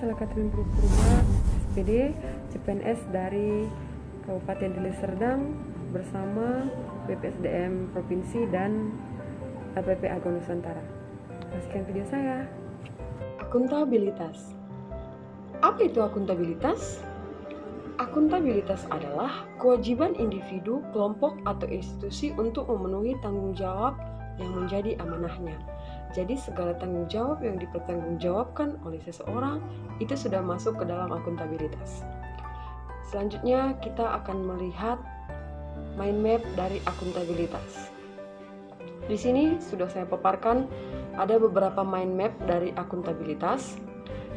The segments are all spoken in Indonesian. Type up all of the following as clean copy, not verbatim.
salah Katrin Purba, SPD, CPNS dari Kabupaten Deli Serdang bersama BPSDM Provinsi dan LPP Agung Nusantara. Saksikan video saya. Akuntabilitas. Apa itu akuntabilitas? Akuntabilitas adalah kewajiban individu, kelompok, atau institusi untuk memenuhi tanggung jawab yang menjadi amanahnya. Jadi segala tanggung jawab yang dipertanggungjawabkan oleh seseorang itu sudah masuk ke dalam akuntabilitas. Selanjutnya kita akan melihat mind map dari akuntabilitas. Di sini sudah saya paparkan ada beberapa mind map dari akuntabilitas.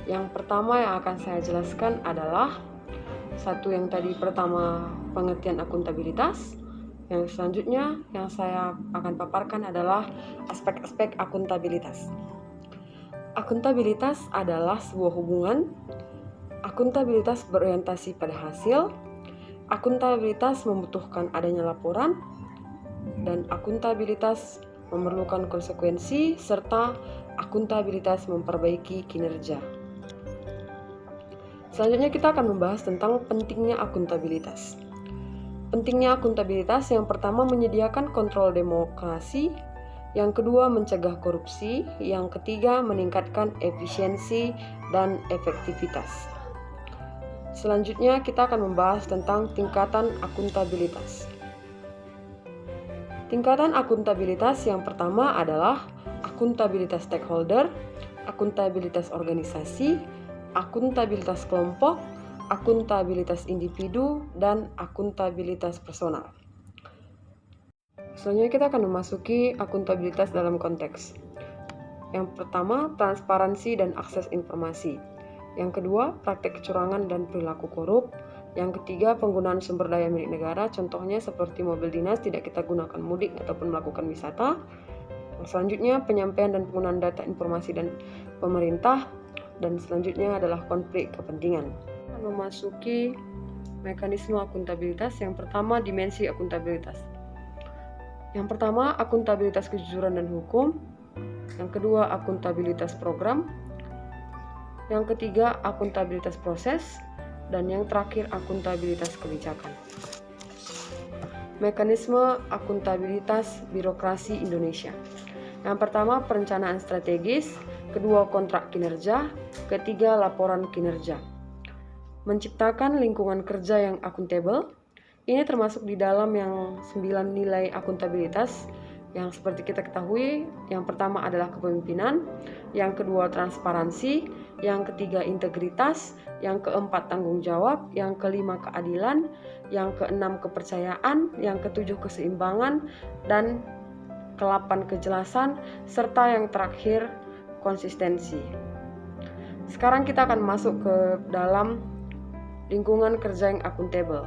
Yang pertama yang akan saya jelaskan adalah satu yang tadi pertama pengertian akuntabilitas. Yang selanjutnya yang saya akan paparkan adalah aspek-aspek akuntabilitas. Akuntabilitas adalah sebuah hubungan. Akuntabilitas berorientasi pada hasil. Akuntabilitas membutuhkan adanya laporan. Dan akuntabilitas memerlukan konsekuensi serta akuntabilitas memperbaiki kinerja. Selanjutnya kita akan membahas tentang pentingnya akuntabilitas. Pentingnya akuntabilitas yang pertama menyediakan kontrol demokrasi, yang kedua mencegah korupsi, yang ketiga meningkatkan efisiensi dan efektivitas. Selanjutnya kita akan membahas tentang tingkatan akuntabilitas. Tingkatan akuntabilitas yang pertama adalah akuntabilitas stakeholder, akuntabilitas organisasi, akuntabilitas kelompok, akuntabilitas individu, dan akuntabilitas personal. Selanjutnya kita akan memasuki akuntabilitas dalam konteks. Yang pertama, transparansi dan akses informasi. Yang kedua, praktek kecurangan dan perilaku korup. Yang ketiga, penggunaan sumber daya milik negara, contohnya seperti mobil dinas tidak kita gunakan mudik ataupun melakukan wisata. Selanjutnya, penyampaian dan penggunaan data informasi dan pemerintah. Dan selanjutnya adalah konflik kepentingan. Memasuki mekanisme akuntabilitas. Yang pertama, dimensi akuntabilitas. Yang pertama, akuntabilitas kejujuran dan hukum. Yang kedua, akuntabilitas program. Yang ketiga, akuntabilitas proses. Dan yang terakhir, akuntabilitas kebijakan. Mekanisme akuntabilitas birokrasi Indonesia. Yang pertama, perencanaan strategis. Kedua, kontrak kinerja. Ketiga, laporan kinerja. Menciptakan lingkungan kerja yang akuntabel. Ini termasuk di dalam yang 9 nilai akuntabilitas yang seperti kita ketahui. Yang pertama adalah kepemimpinan, yang kedua transparansi, yang ketiga integritas, yang keempat tanggung jawab, yang kelima keadilan, yang keenam kepercayaan, yang ketujuh keseimbangan, dan ke-8 kejelasan, serta yang terakhir konsistensi. Sekarang kita akan masuk ke dalam lingkungan kerja yang akuntabel.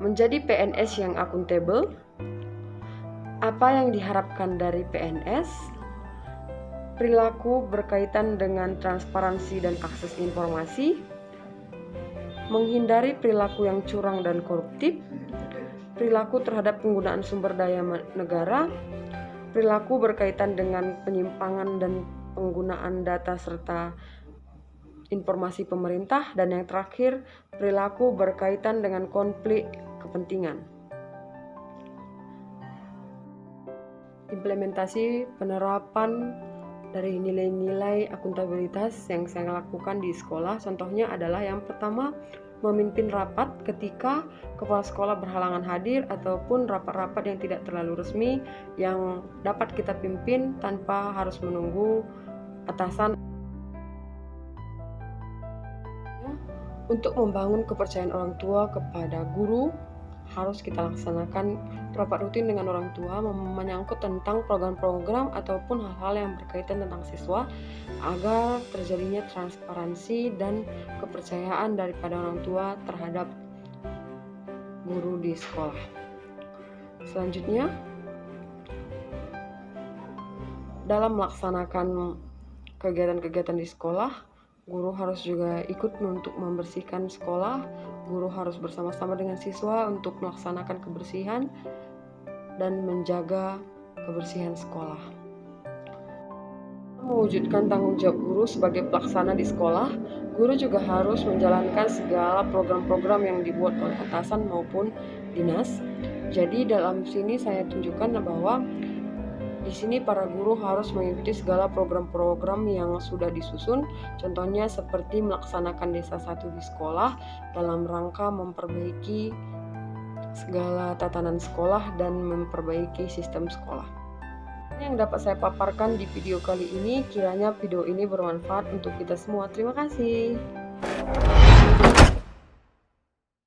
Menjadi PNS yang akuntabel. Apa yang diharapkan dari PNS? Perilaku berkaitan dengan transparansi dan akses informasi. Menghindari perilaku yang curang dan koruptif. Perilaku terhadap penggunaan sumber daya negara. Perilaku berkaitan dengan penyimpangan dan penggunaan data serta informasi pemerintah, dan yang terakhir perilaku berkaitan dengan konflik kepentingan. Implementasi penerapan dari nilai-nilai akuntabilitas yang saya lakukan di sekolah, contohnya adalah yang pertama, memimpin rapat ketika kepala sekolah berhalangan hadir ataupun rapat-rapat yang tidak terlalu resmi yang dapat kita pimpin tanpa harus menunggu atasan. Untuk membangun kepercayaan orang tua kepada guru, harus kita laksanakan rapat rutin dengan orang tua menyangkut tentang program-program ataupun hal-hal yang berkaitan tentang siswa agar terjadinya transparansi dan kepercayaan daripada orang tua terhadap guru di sekolah. Selanjutnya, dalam melaksanakan kegiatan-kegiatan di sekolah, guru harus juga ikut untuk membersihkan sekolah. Guru harus bersama-sama dengan siswa untuk melaksanakan kebersihan dan menjaga kebersihan sekolah. Mewujudkan tanggung jawab guru sebagai pelaksana di sekolah, guru juga harus menjalankan segala program-program yang dibuat oleh atasan maupun dinas. Jadi dalam sini saya tunjukkan bahwa di sini para guru harus mengikuti segala program-program yang sudah disusun, contohnya seperti melaksanakan desa 1 di sekolah dalam rangka memperbaiki segala tatanan sekolah dan memperbaiki sistem sekolah. Yang dapat saya paparkan di video kali ini, kiranya video ini bermanfaat untuk kita semua. Terima kasih.